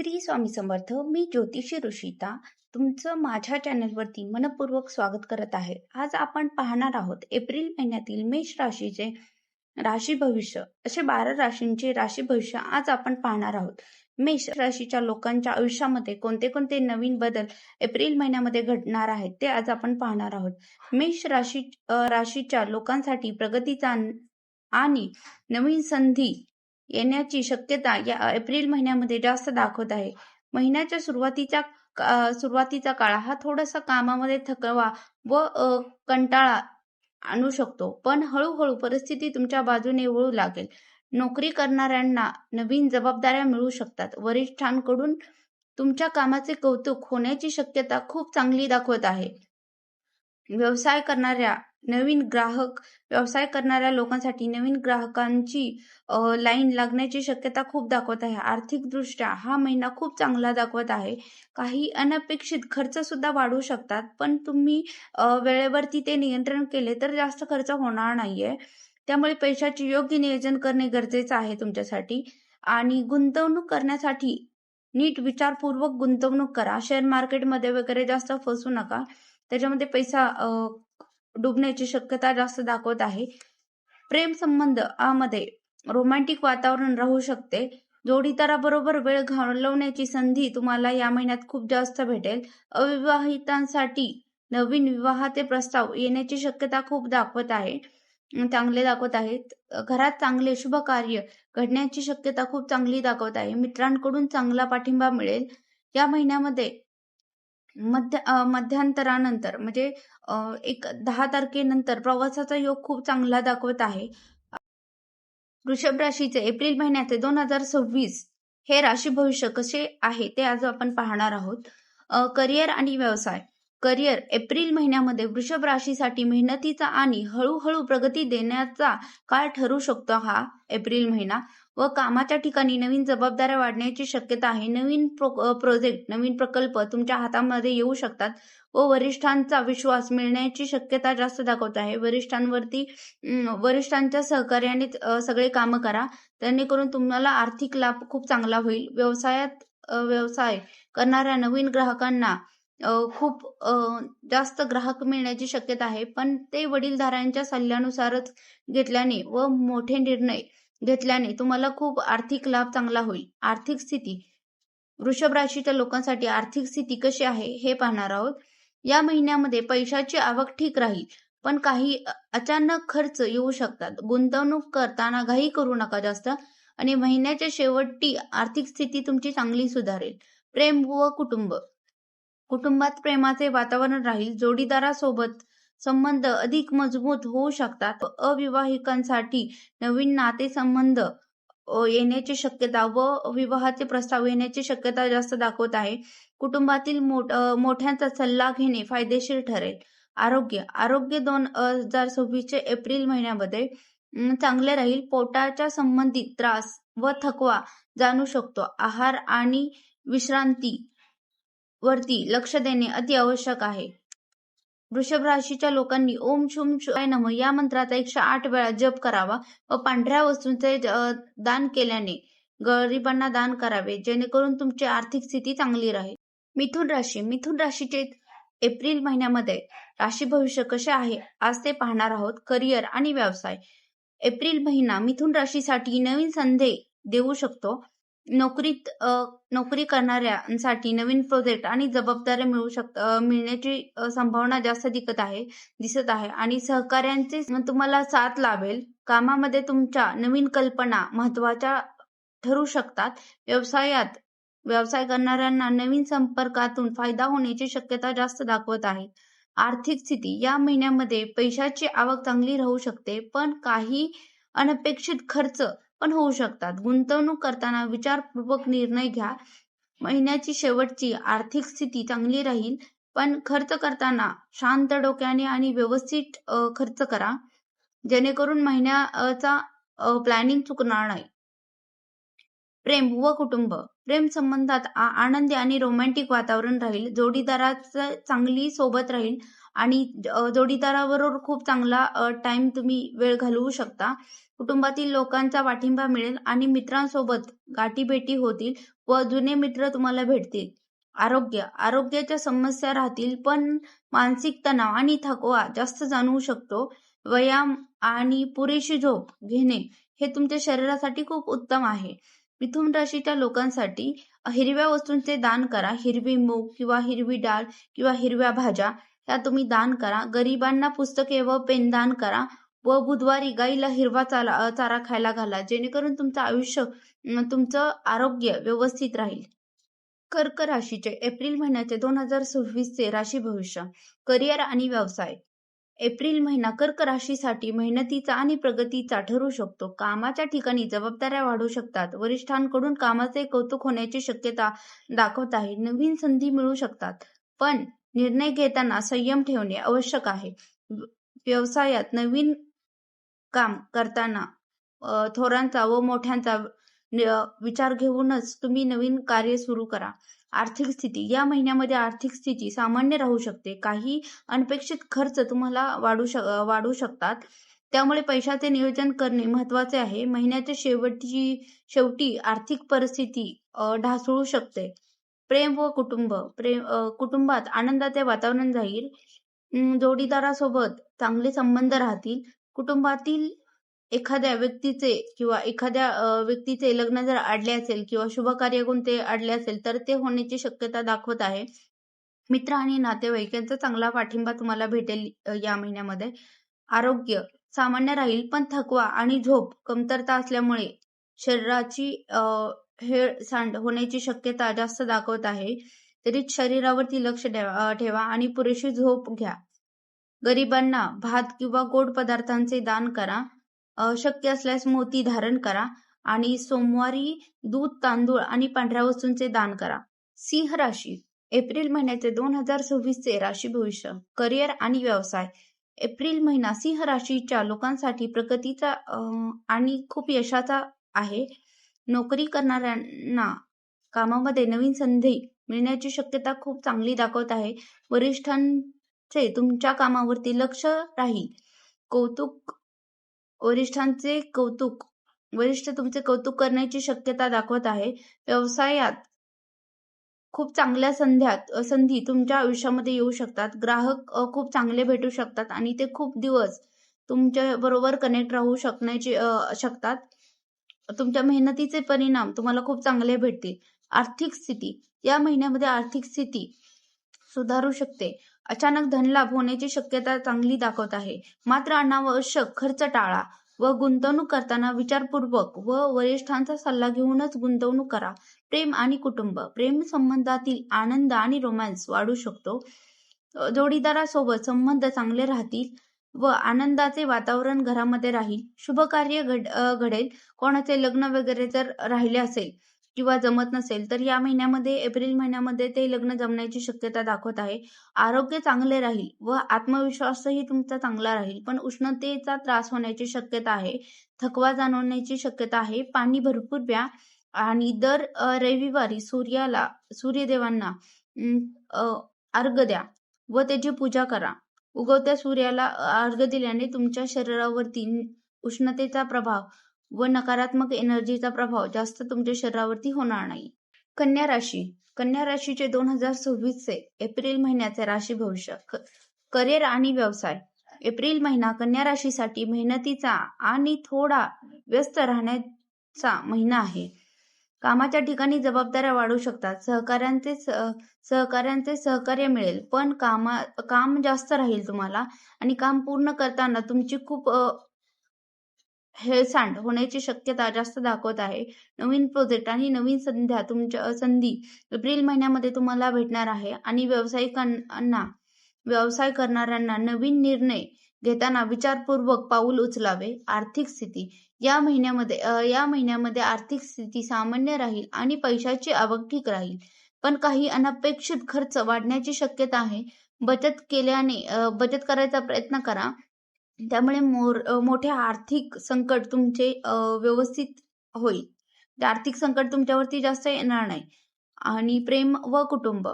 श्री स्वामी समर्थ. मी ज्योतिषी ऋषिता तुमचं माझ्या चॅनलवरती मनपूर्वक स्वागत करत आहे. आज आपण पाहणार आहोत एप्रिल महिन्यातील मेष राशीचे राशी भविष्य, असे 12 राशींचे राशी भविष्य आज आपण पाहणार आहोत. मेष राशीच्या लोकांच्या आयुष्यामध्ये कोणते कोणते नवीन बदल एप्रिल महिन्यामध्ये घडणार आहेत ते आज आपण पाहणार आहोत. मेष राशीच्या लोकांसाठी प्रगतीचा आणि नवीन संधी येण्याची शक्यता या एप्रिल महिन्यामध्ये जास्त दाखवत आहे. महिन्याच्या सुरुवातीचा काळ हा थोडासा कामामध्ये थकवा व कंटाळा आणू शकतो, पण हळूहळू परिस्थिती तुमच्या बाजूने वळू लागेल. नोकरी करणाऱ्यांना नवीन जबाबदाऱ्या मिळू शकतात. वरिष्ठांकडून तुमच्या कामाचे कौतुक होण्याची शक्यता खूप चांगली दाखवत आहे. व्यवसाय करणाऱ्या लोकांसाठी नवीन ग्राहकांची लाईन लागण्याची शक्यता खूप दाखवत आहे. आर्थिकदृष्ट्या हा महिना खूप चांगला दाखवत आहे. काही अनपेक्षित खर्च सुद्धा वाढू शकतात, पण तुम्ही वेळेवरती ते नियंत्रण केले तर जास्त खर्च होणार नाहीये. त्यामुळे पैशाचे योग्य नियोजन करणे गरजेचं आहे तुमच्यासाठी. आणि गुंतवणूक करण्यासाठी नीट विचारपूर्वक गुंतवणूक करा. शेअर मार्केटमध्ये वगैरे जास्त फसू नका, त्याच्यामध्ये पैसा डुबण्याची शक्यता जास्त दाखवत आहे. प्रेम संबंधामध्ये रोमॅन्टिक वातावरण राहू शकते. जोडीदाराबरोबर वेळ घालवण्याची संधी तुम्हाला या महिन्यात खूप जास्त भेटेल. अविवाहितांसाठी नवीन विवाहाचे प्रस्ताव येण्याची शक्यता खूप चांगले दाखवत आहेत. घरात चांगले शुभ कार्य घडण्याची शक्यता खूप चांगली दाखवत आहे. मित्रांकडून चांगला पाठिंबा मिळेल. या महिन्यामध्ये मध्यांतरानंतर म्हणजे 10 तारखेनंतर प्रवासाचा योग खूप चांगला दाखवत आहे. वृषभ राशीचे एप्रिल महिन्याचे 2026 हे राशी भविष्य कसे आहे ते आज आपण पाहणार आहोत. करिअर आणि व्यवसाय. करिअर एप्रिल महिन्यामध्ये वृषभ राशीसाठी मेहनतीचा आणि हळूहळू प्रगती देण्याचा काळ ठरू शकतो हा एप्रिल महिना. व कामाच्या ठिकाणी नवीन जबाबदाऱ्या वाढण्याची शक्यता आहे. नवीन प्रोजेक्ट, नवीन प्रकल्प तुमच्या हातामध्ये येऊ शकतात व वरिष्ठांचा विश्वास मिळण्याची शक्यता जास्त दाखवत आहे. वरिष्ठांच्या सहकार्याने सगळे कामं करा, जेणेकरून तुम्हाला आर्थिक लाभ खूप चांगला होईल. व्यवसाय करणाऱ्या नवीन ग्राहकांना खूप जास्त ग्राहक मिळण्याची शक्यता आहे, पण ते वडीलधाऱ्यांच्या सल्ल्यानुसारच घेतल्याने व मोठे निर्णय घेतल्याने तुम्हाला खूप आर्थिक लाभ चांगला होईल. आर्थिक स्थिती. वृषभ राशीच्या लोकांसाठी आर्थिक स्थिती कशी आहे हे पाहणार आहोत. या महिन्यामध्ये पैशाची आवक ठीक राहील, पण काही अचानक खर्च येऊ शकतात. गुंतवणूक करताना घाई करू नका जास्त. आणि महिन्याच्या शेवटी आर्थिक स्थिती तुमची चांगली सुधारेल. प्रेम व कुटुंबात प्रेमाचे वातावरण राहील. जोडीदारासोबत संबंध अधिक मजबूत होऊ शकतात. अविवाहितांसाठी नवीन नातेसंबंध येण्याची शक्यता व विवाहाचे प्रस्ताव येण्याची शक्यता जास्त दाखवत आहे. कुटुंबातील मोठ्यांचा सल्ला घेणे फायदेशीर ठरेल. आरोग्य 2026 एप्रिल महिन्यामध्ये चांगले राहील. पोटाच्या संबंधित त्रास व थकवा जाणू शकतो. आहार आणि विश्रांती वरती लक्ष देणे अति आवश्यक आहे. वृषभ राशीच्या लोकांनी ओम शुम शिवाय नमः या मंत्राचा 108 वेळा जप करावा व पांढऱ्या वस्तूंचे दान केल्याने गरिबांना दान करावे, जेणेकरून तुमची आर्थिक स्थिती चांगली राहील. मिथुन राशीचे एप्रिल महिन्यामध्ये राशी भविष्य कसे आहे आज ते पाहणार आहोत. करिअर आणि व्यवसाय. एप्रिल महिना मिथुन राशीसाठी नवीन संधी देऊ शकतो. नोकरी करणाऱ्यांसाठी नवीन प्रोजेक्ट आणि जबाबदाऱ्या मिळण्याची संभावना जास्त दिसत आहे आणि सहकार्यांचे तुम्हाला साथ लाभेल. कामामध्ये तुमच्या नवीन कल्पना महत्वाच्या ठरू शकतात. व्यवसाय करणाऱ्यांना नवीन संपर्कातून फायदा होण्याची शक्यता जास्त दाखवत आहे. आर्थिक स्थिती. या महिन्यामध्ये पैशाची आवक चांगली राहू शकते, पण काही अनपेक्षित खर्च पण होऊ शकतात. गुंतवणूक करताना विचारपूर्वक निर्णय घ्या. महिन्याची शेवटची आर्थिक स्थिती चांगली राहील, पण खर्च करताना शांत डोक्याने आणि व्यवस्थित खर्च करा, जेणेकरून महिन्याचा प्लॅनिंग चुकणार नाही. प्रेम व कुटुंब. प्रेम संबंधात आनंदी आणि रोमॅन्टिक वातावरण राहील. जोडीदाराचं चांगली सोबत राहील आणि जोडीदाराबरोबर खूप चांगला टाइम तुम्ही वेळ घालवू शकता. कुटुंबातील लोकांचा पाठिंबा मिळेल आणि मित्रांसोबत गाठीभेटी होतील व जुने मित्र तुम्हाला भेटतील. आरोग्याच्या समस्या राहतील, पण मानसिक तणाव आणि थकवा जास्त जाणवू शकतो. व्यायाम आणि पुरेशी झोप घेणे हे तुमच्या शरीरासाठी खूप उत्तम आहे. मिथुन राशीच्या लोकांसाठी हिरव्या वस्तूंचे दान करा. हिरवी मूग किंवा हिरवी डाळ किंवा हिरव्या भाज्या ह्या तुम्ही दान करा. गरिबांना पुस्तके व पेन दान करा व बुधवारी गाईला हिरवा चारा खायला घाला, जेणेकरून तुमचं आरोग्य व्यवस्थित राहील. कर्क राशीचे एप्रिल महिन्याचे 2026 चे राशी भविष्य. करिअर आणि व्यवसाय. एप्रिल महिना कर्क राशीसाठी मेहनतीचा आणि प्रगतीचा ठरू शकतो. कामाच्या ठिकाणी जबाबदाऱ्या वाढू शकतात. वरिष्ठांकडून कामाचे कौतुक होण्याची शक्यता दाखवत आहे. नवीन संधी मिळू शकतात, पण निर्णय घेताना संयम ठेवणे आवश्यक आहे. व्यवसायात नवीन काम करताना थोरांचा व मोठ्यांचा विचार घेऊनच तुम्ही नवीन कार्य सुरू करा. आर्थिक स्थिती. या महिन्यामध्ये आर्थिक स्थिती सामान्य राहू शकते. काही अनपेक्षित खर्च तुम्हाला वाढू शकतात, त्यामुळे पैशाचे नियोजन करणे महत्त्वाचे आहे. महिन्याच्या शेवटी आर्थिक परिस्थिती ढासळू शकते. प्रेम व कुटुंब. कुटुंबात आनंदाचे वातावरण राहील. जोडीदारासोबत चांगले संबंध राहतील. कुटुंबातील एखाद्या व्यक्तीचे लग्न जर अडले असेल किंवा शुभकार्य कोणते अडले असेल तर ते होण्याची शक्यता दाखवत आहे. मित्र आणि नातेवाईक यांचा चांगला पाठिंबा तुम्हाला भेटेल या महिन्यामध्ये. आरोग्य सामान्य राहील, पण थकवा आणि झोप कमतरता असल्यामुळे शरीराची हेळसांड होण्याची शक्यता जास्त दाखवत आहे. तरी शरीरावरती लक्ष ठेवा आणि पुरेशी झोप घ्या. गरिबांना भात किंवा गोड पदार्थांचे दान करा. शक्य असल्यास मोती धारण करा आणि सोमवारी दूध, तांदूळ आणि पांढऱ्या वस्तूंचे दान करा. सिंह राशी एप्रिल महिन्याचे 2026 चे राशी भविष्य. करिअर आणि व्यवसाय. एप्रिल महिना सिंह राशीच्या लोकांसाठी प्रगतीचा आणि खूप यशाचा आहे. नोकरी करणाऱ्यांना कामामध्ये नवीन संधी मिळण्याची शक्यता खूप चांगली दाखवत आहे. वरिष्ठांचे तुमच्या कामावरती लक्ष राहील. वरिष्ठ तुमचे कौतुक करण्याची शक्यता दाखवत आहे. व्यवसायात खूप चांगल्या संधी तुमच्या आयुष्यामध्ये येऊ शकतात. ग्राहक खूप चांगले भेटू शकतात आणि ते खूप दिवस तुमच्या बरोबर कनेक्ट राहू शकतात. तुमच्या मेहनतीचे परिणाम तुम्हाला खूप चांगले भेटतील. आर्थिक स्थिती. या महिन्यामध्ये आर्थिक स्थिती सुधारू शकते. अचानक धनलाभ होण्याची शक्यता चांगली दाखवत आहे. मात्र अनावश्यक खर्च टाळा व गुंतवणूक करताना विचारपूर्वक व वरिष्ठांचा सल्ला घेऊनच गुंतवणूक करा. प्रेम आणि कुटुंब. प्रेम संबंधातील आनंद आणि रोमॅन्स वाढू शकतो. जोडीदारासोबत संबंध चांगले राहतील व आनंदाचे वातावरण घरामध्ये राहील. शुभ कार्य घडेल. कोणाचे लग्न वगैरे जर राहिले असेल किंवा जमत नसेल तर या महिन्यामध्ये एप्रिल महिन्यामध्ये ते लग्न जमण्याची शक्यता दाखवत आहे. आरोग्य चांगले राहील व आत्मविश्वासही तुमचा चांगला राहील, पण उष्णतेचा त्रास होण्याची शक्यता आहे. थकवा जाणवण्याची शक्यता आहे. पाणी भरपूर प्या आणि दर रविवारी सूर्यदेवांना अर्घ्य द्या व त्याची पूजा करा. उगवत्या सूर्याला अर्घ्य दिल्याने तुमच्या शरीरावरती उष्णतेचा प्रभाव व नकारात्मक एनर्जीचा प्रभाव जास्त तुमच्या शरीरावरती होणार नाही. कन्या राशी. कन्या राशीचे 2026 चे एप्रिल महिन्याचे राशी भविष्य. करिअर आणि व्यवसाय. एप्रिल महिना कन्या राशीसाठी मेहनतीचा आणि थोडा व्यस्त राहण्याचा महिना आहे. कामाच्या ठिकाणी जबाबदाऱ्या वाढू शकतात. सहकाऱ्यांचे सहकार्य मिळेल, पण काम जास्त राहील तुम्हाला आणि काम पूर्ण करताना तुमची खूप हेळसांड होण्याची शक्यता जास्त दाखवत आहे. नवीन प्रोजेक्ट आणि नवीन संधी एप्रिल महिन्यामध्ये तुम्हाला भेटणार आहे आणि व्यवसाय करणाऱ्यांना नवीन निर्णय घेताना विचारपूर्वक पाऊल उचलावे. आर्थिक स्थिती. या महिन्यामध्ये आर्थिक स्थिती सामान्य राहील आणि पैशाची आवक ठीक राहील, पण काही अनपेक्षित खर्च वाढण्याची शक्यता आहे. बचत करायचा प्रयत्न करा, त्यामुळे मोठे आर्थिक संकट तुमचे व्यवस्थित होईल. जे आर्थिक संकट तुमच्यावरती जास्त येणार नाही. आणि प्रेम व कुटुंब.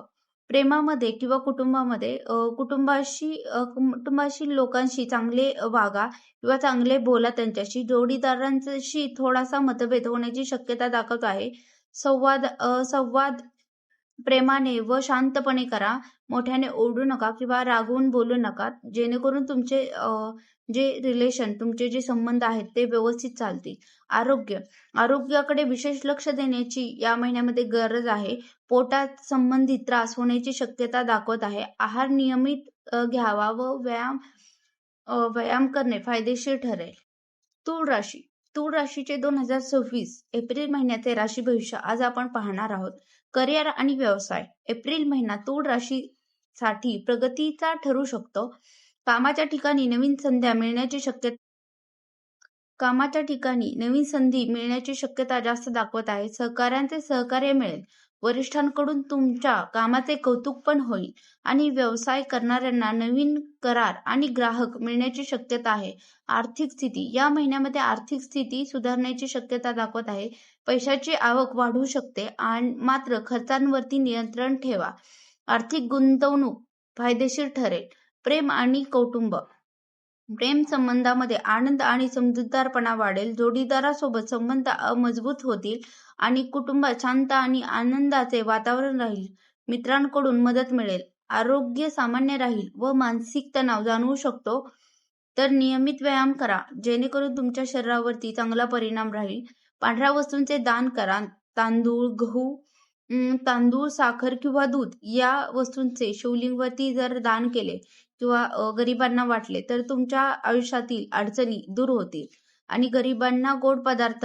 प्रेमामध्ये किंवा कुटुंबामध्ये कुटुंबाशी लोकांशी चांगले वागा किंवा चांगले बोला त्यांच्याशी. जोडीदारांशी थोडासा मतभेद होण्याची शक्यता दाखवत आहे. संवाद प्रेमाने व शांतपणे करा. मोठ्याने ओरडू नका किंवा रागवून बोलू नका. जेणेकरून तुमचे तुमचे जे संबंध आहेत ते व्यवस्थित चालतील. आरोग्याकडे विशेष लक्ष देण्याची या महिन्यामध्ये गरज आहे. पोटात संबंधित त्रास होण्याची शक्यता दाखवत आहे. आहार नियमित घ्यावा व व्यायाम करणे फायदेशीर ठरेल. तूळ राशीचे 2026 एप्रिल महिन्याचे राशी भविष्य आज आपण पाहणार आहोत. करिअर आणि व्यवसाय. एप्रिल महिना तूळ राशीसाठी प्रगतीचा ठरू शकतो. कामाच्या ठिकाणी नवीन संधी मिळण्याची शक्यता जास्त दाखवत आहे. सहकाऱ्यांचे सहकार्य मिळेल. वरिष्ठांकडून तुमच्या कामाचे कौतुक पण होईल आणि व्यवसाय करणाऱ्यांना नवीन करार आणि ग्राहक मिळण्याची शक्यता आहे. आर्थिक स्थिती. या महिन्यामध्ये आर्थिक स्थिती सुधारण्याची शक्यता दाखवत आहे. पैशाची आवक वाढू शकते मात्र खर्चांवरती नियंत्रण ठेवा. आर्थिक गुंतवणूक फायदेशीर ठरेल. प्रेम आणि कौटुंब. प्रेम संबंधामध्ये आनंद आणि समजूतदारपणा वाढेल. जोडीदारासोबत संबंध मजबूत होतील आणि कुटुंबात शांत आणि आनंदाचे वातावरण राहील. मित्रांकडून मदत मिळेल. आरोग्य सामान्य राहील व मानसिक तणाव जाणवू शकतो. तर नियमित व्यायाम करा जेणेकरून तुमच्या शरीरावरती चांगला परिणाम राहील. पांढऱ्या वस्तूंचे दान करा. तांदूळ, साखर किंवा दूध या वस्तूंचे शिवलिंगवरती जर दान केले किंवा गरिबांना वाटले तर तुमच्या आयुष्यातील अडचणी दूर होतील. आणि गरिबांना गोड पदार्थ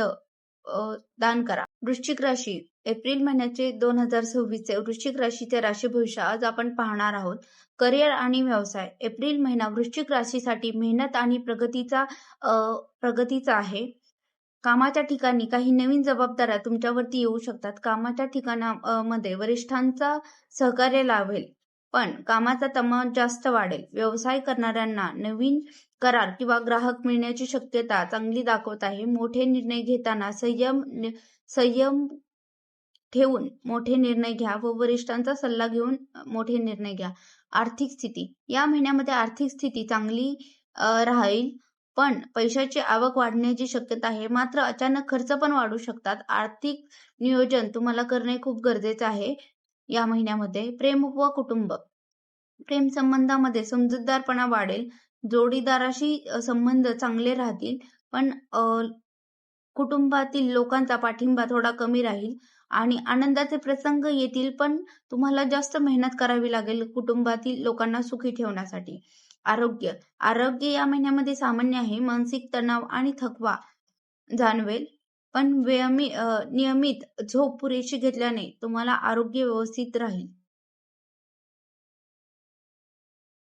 दान करा. वृश्चिक राशी. एप्रिल महिन्याचे 2026 वृश्चिक राशीचे राशी भविष्य आज आपण पाहणार आहोत. करिअर आणि व्यवसाय. एप्रिल महिना वृश्चिक राशीसाठी मेहनत आणि प्रगतीचा आहे. कामाच्या ठिकाणी काही नवीन जबाबदाऱ्या तुमच्यावरती येऊ शकतात. कामाच्या ठिकाणामध्ये वरिष्ठांचा सहकार्य लाभेल पण कामाचा तणाव जास्त वाढेल. व्यवसाय करणाऱ्यांना नवीन करार किंवा ग्राहक मिळण्याची शक्यता चांगली दाखवत आहे. मोठे निर्णय घेताना संयम ठेवून मोठे निर्णय घ्या व वरिष्ठांचा सल्ला घेऊन मोठे निर्णय घ्या. आर्थिक स्थिती. या महिन्यामध्ये आर्थिक स्थिती चांगली राहील पण पैशाची आवक वाढण्याची शक्यता आहे. मात्र अचानक खर्च पण वाढू शकतात. आर्थिक नियोजन तुम्हाला करणे खूप गरजेचे आहे या महिन्यामध्ये. प्रेम व कुटुंब. प्रेम संबंधामध्ये समजूतदारपणा वाढेल. जोडीदाराशी संबंध चांगले राहतील पण कुटुंबातील लोकांचा पाठिंबा थोडा कमी राहील आणि आनंदाचे प्रसंग येतील पण तुम्हाला जास्त मेहनत करावी लागेल कुटुंबातील लोकांना सुखी ठेवण्यासाठी. आरोग्य या महिन्यामध्ये सामान्य आहे. मानसिक तणाव आणि थकवा जाणवेल पण नियमित झोप पुरेशी घेतल्याने तुम्हाला आरोग्य व्यवस्थित राहील.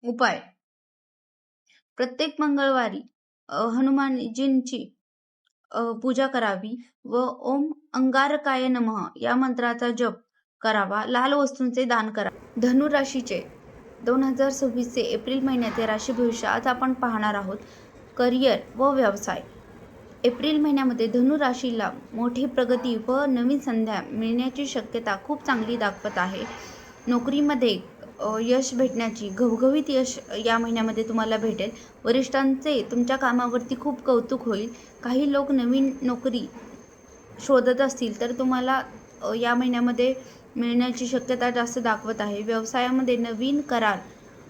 उपाय. प्रत्येक मंगळवारी हनुमानजींची पूजा करावी व ओम अंगारकाय नमः या मंत्राचा जप करावा. लाल वस्तूंचे दान करा. धनु राशीचे 2026 एप्रिल महिन्याचे राशी भविष्य आज आपण पाहणार आहोत. करिअर व व्यवसाय. एप्रिल महिन्यामध्ये धनु राशीला मोठी प्रगती व नवीन संधी मिळण्याची शक्यता खूप चांगली दाखवत आहे. नोकरीमध्ये यश भेटण्याची घवघवीत यश या महिन्यामध्ये तुम्हाला भेटेल. वरिष्ठांचे तुमच्या कामावरती खूप कौतुक होईल. काही लोक नवीन नोकरी शोधत असतील तर तुम्हाला या महिन्यामध्ये मिळण्याची शक्यता जास्त दाखवत आहे. व्यवसायामध्ये नवीन करार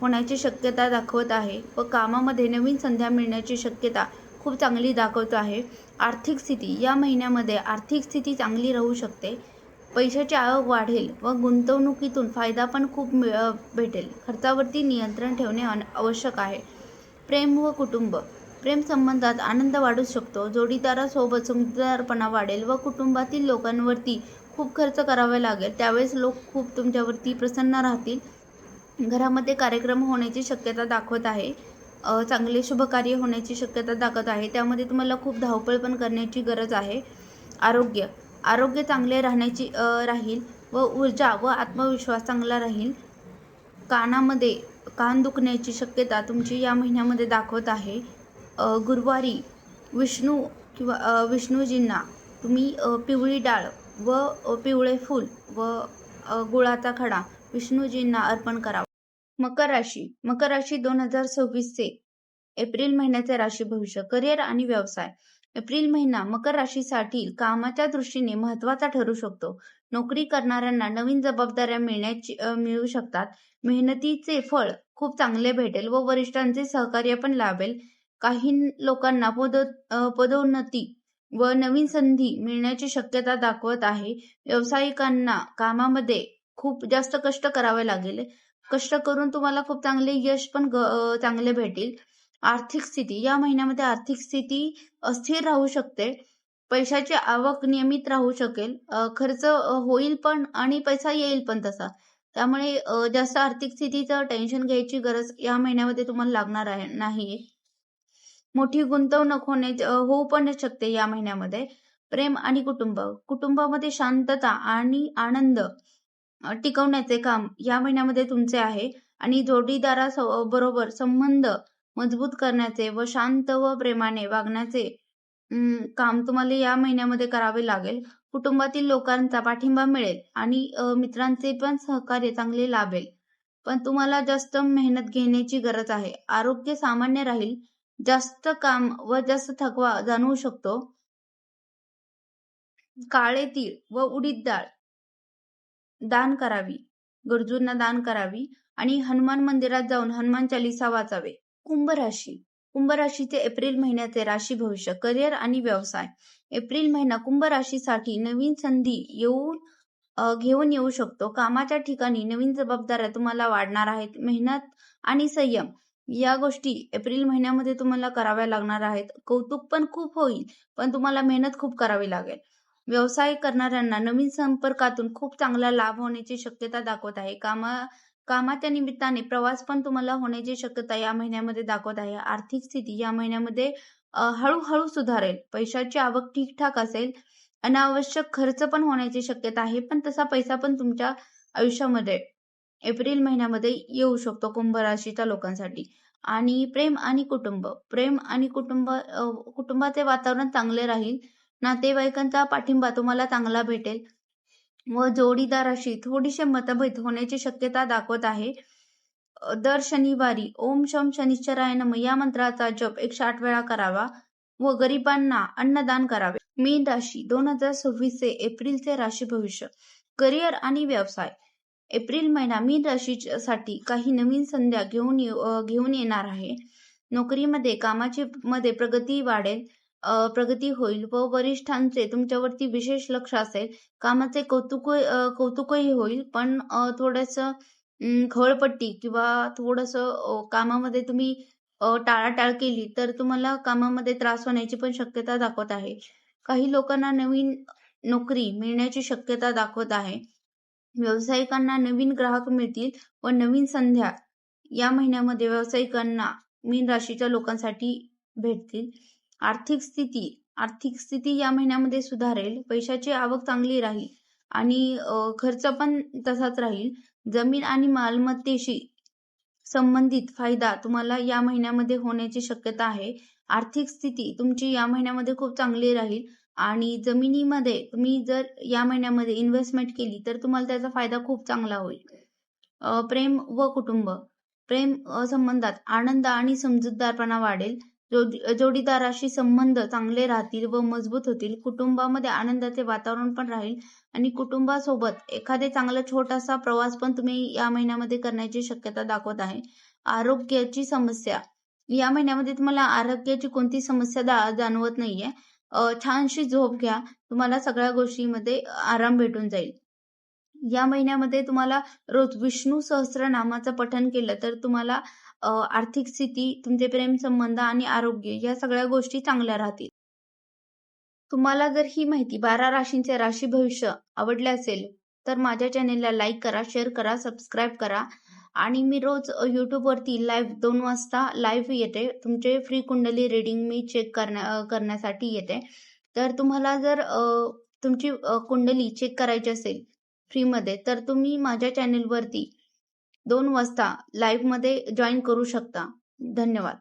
होण्याची शक्यता दाखवत आहे व कामामध्ये नवीन संधी मिळण्याची शक्यता खूप चांगली दाखवत आहे. आर्थिक स्थिती. या महिन्यामध्ये आर्थिक स्थिती चांगली राहू शकते. पैशाची आवक वाढेल व गुंतवणुकीतून फायदा पण खूप भेटेल. खर्चावरती नियंत्रण ठेवणे आवश्यक आहे. प्रेम व कुटुंब. प्रेम संबंधात आनंद वाढू शकतो. जोडीदारासोबत समजूतदारपणा वाढेल व कुटुंबातील लोकांवरती खूप खर्च करावा लागेल. त्यावेळेस लोक खूप तुमच्यावरती प्रसन्न राहतील. घरामध्ये कार्यक्रम होण्याची शक्यता दाखवत आहे. चांगले शुभ कार्य होण्याची शक्यता दाखवत आहे. त्यामध्ये तुम्हाला खूप धावपळ पण करण्याची गरज आहे. आरोग्य चांगले राहील व ऊर्जा व आत्मविश्वास चांगला राहील. कान दुखण्याची शक्यता तुमची या महिन्यामध्ये दाखवत आहे. गुरुवारी विष्णूजींना तुम्ही पिवळी डाळ व पिवळे फूल व गुळाचा खडा विष्णूजींना अर्पण करावा. मकर राशी 2026 चे एप्रिल महिन्याचे राशी भविष्य. करिअर आणि व्यवसाय. एप्रिल महिना मकर राशीसाठी कामाच्या दृष्टीने महत्वाचा ठरू शकतो. नोकरी करणाऱ्यांना नवीन जबाबदाऱ्या मिळू शकतात. मेहनतीचे फळ खूप चांगले भेटेल व वरिष्ठांचे सहकार्य पण लाभेल. काही लोकांना पदोन्नती व नवीन संधी मिळण्याची शक्यता दाखवत आहे. व्यावसायिकांना कामामध्ये खूप जास्त कष्ट करावे लागेल. कष्ट करून तुम्हाला खूप चांगले यश पण चांगले भेटेल. आर्थिक स्थिती. या महिन्यामध्ये आर्थिक स्थिती अस्थिर राहू शकते. पैशाची आवक नियमित राहू शकेल. खर्च होईल पण आणि पैसा येईल पण तसा. त्यामुळे जास्त आर्थिक स्थितीचं टेन्शन घ्यायची गरज या महिन्यामध्ये तुम्हाला लागणार नाहीये. मोठी गुंतवणूक होऊ पण शकते या महिन्यामध्ये. प्रेम आणि कुटुंब. कुटुंबामध्ये शांतता आणि आनंद टिकवण्याचे काम या महिन्यामध्ये तुमचे आहे आणि बरोबर संबंध मजबूत करण्याचे व शांत व प्रेमाने वागण्याचे काम तुम्हाला या महिन्यामध्ये करावे लागेल. कुटुंबातील लोकांचा पाठिंबा मिळेल आणि मित्रांचे पण सहकार्य चांगले लाभेल. पण तुम्हाला जास्त मेहनत घेण्याची गरज आहे. आरोग्य सामान्य राहील. जास्त काम व जास्त थकवा जाणवू शकतो. काळे तीळ व उडीद डाळ दान करावी. गरजूंना दान करावी आणि हनुमान मंदिरात जाऊन हनुमान चालीसा वाचावे. कुंभ राशी. कुंभ राशीचे एप्रिल महिन्याचे राशी भविष्य. करिअर आणि व्यवसाय. एप्रिल महिना कुंभ राशीसाठी नवीन संधी घेऊन येऊ शकतो. कामाच्या ठिकाणी नवीन जबाबदाऱ्या तुम्हाला वाढणार आहेत. मेहनत आणि संयम या गोष्टी एप्रिल महिन्यामध्ये तुम्हाला कराव्या लागणार आहेत. कौतुक पण खूप होईल, पण तुम्हाला मेहनत खूप करावी लागेल. व्यवसाय करणाऱ्यांना नवीन संपर्कातून खूप चांगला लाभ होण्याची शक्यता दाखवत आहे. कामाच्या निमित्ताने प्रवास पण तुम्हाला होण्याची शक्यता या महिन्यामध्ये दाखवत आहे. आर्थिक स्थिती या महिन्यामध्ये हळूहळू सुधारेल. पैशाची आवक ठीकठाक असेल. अनावश्यक खर्च पण होण्याची शक्यता आहे, पण तसा पैसा पण तुमच्या आयुष्यामध्ये एप्रिल महिन्यामध्ये येऊ शकतो कुंभ राशीच्या लोकांसाठी. आणि प्रेम आणि कुटुंब. कुटुंबाचे वातावरण चांगले राहील. नातेवाईकांचा पाठिंबा तुम्हाला चांगला भेटेल व जोडीदाराशी थोडीशी मतभेद होण्याची शक्यता दाखवत आहे. दर शनिवारी ओम शम शनिश्चराय नमः या मंत्राचा जप 108 वेळा करावा व गरिबांना अन्नदान करावे. मीन राशी 2026 चे एप्रिलचे राशी भविष्य. करिअर आणि व्यवसाय. एप्रिल महिना मीन राशीसाठी काही नवीन संध्या घेऊन येणार आहे. नोकरीमध्ये कामाची प्रगती वाढेल. प्रगती होईल व वरिष्ठांचे तुमच्यावरती विशेष लक्ष असेल. कामाचे कौतुकही होईल, पण थोडंसं खळपट्टी किंवा थोडंसं कामामध्ये तुम्ही टाळाटाळ केली तर तुम्हाला कामामध्ये त्रास होण्याची पण शक्यता दाखवत आहे. काही लोकांना नवीन नोकरी मिळण्याची शक्यता दाखवत आहे. व्यावसायिकांना नवीन ग्राहक मिळतील व नवीन संध्या या महिन्यामध्ये व्यावसायिकांना मीन राशीच्या लोकांसाठी भेटतील. आर्थिक स्थिती या महिन्यामध्ये सुधारेल. पैशाची आवक चांगली राहील आणि खर्च पण तसाच राहील. जमीन आणि मालमत्तेशी संबंधित फायदा तुम्हाला या महिन्यामध्ये होण्याची शक्यता आहे. आर्थिक स्थिती तुमची या महिन्यामध्ये खूप चांगली राहील आणि जमिनीमध्ये तुम्ही जर या महिन्यामध्ये इन्व्हेस्टमेंट केली तर तुम्हाला त्याचा फायदा खूप चांगला होईल. प्रेम व कुटुंब. संबंधात आनंद आणि समजूतदारपणा वाढेल. जोडीदाराशी संबंध चांगले राहतील व मजबूत होतील. कुटुंबामध्ये आनंदाचे वातावरण पण राहील आणि कुटुंबासोबत एखादे चांगला छोटासा प्रवास पण तुम्ही या महिन्यामध्ये करण्याची शक्यता दाखवत आहे. आरोग्याची समस्या. या महिन्यामध्ये तुम्हाला आरोग्याची कोणती समस्या जाणवत नाहीये. छानशी झोप घ्या. तुम्हाला सगळ्या गोष्टींमध्ये आराम भेटून जाईल. या महिन्यामध्ये तुम्हाला रोज विष्णू सहस्त्रनामाचं पठण केलं तर तुम्हाला आर्थिक स्थिती, तुमचे प्रेमसंबंध आणि आरोग्य या सगळ्या गोष्टी चांगल्या राहतील. तुम्हाला जर ही माहिती 12 राशींचे राशी भविष्य आवडले असेल तर माझ्या चॅनेलला लाईक करा, शेअर करा, सबस्क्राईब करा आणि मी रोज YouTubeवरती 2 वाजता लाईव्ह येते. तुमचे फ्री कुंडली रीडिंग मी चेक करण्यासाठी येते. तर तुम्हाला जर तुमची कुंडली चेक करायची असेल फ्रीमध्ये तर तुम्ही माझ्या चॅनेलवरती 2 वाजता लाईव्हमध्ये जॉईन करू शकता. धन्यवाद.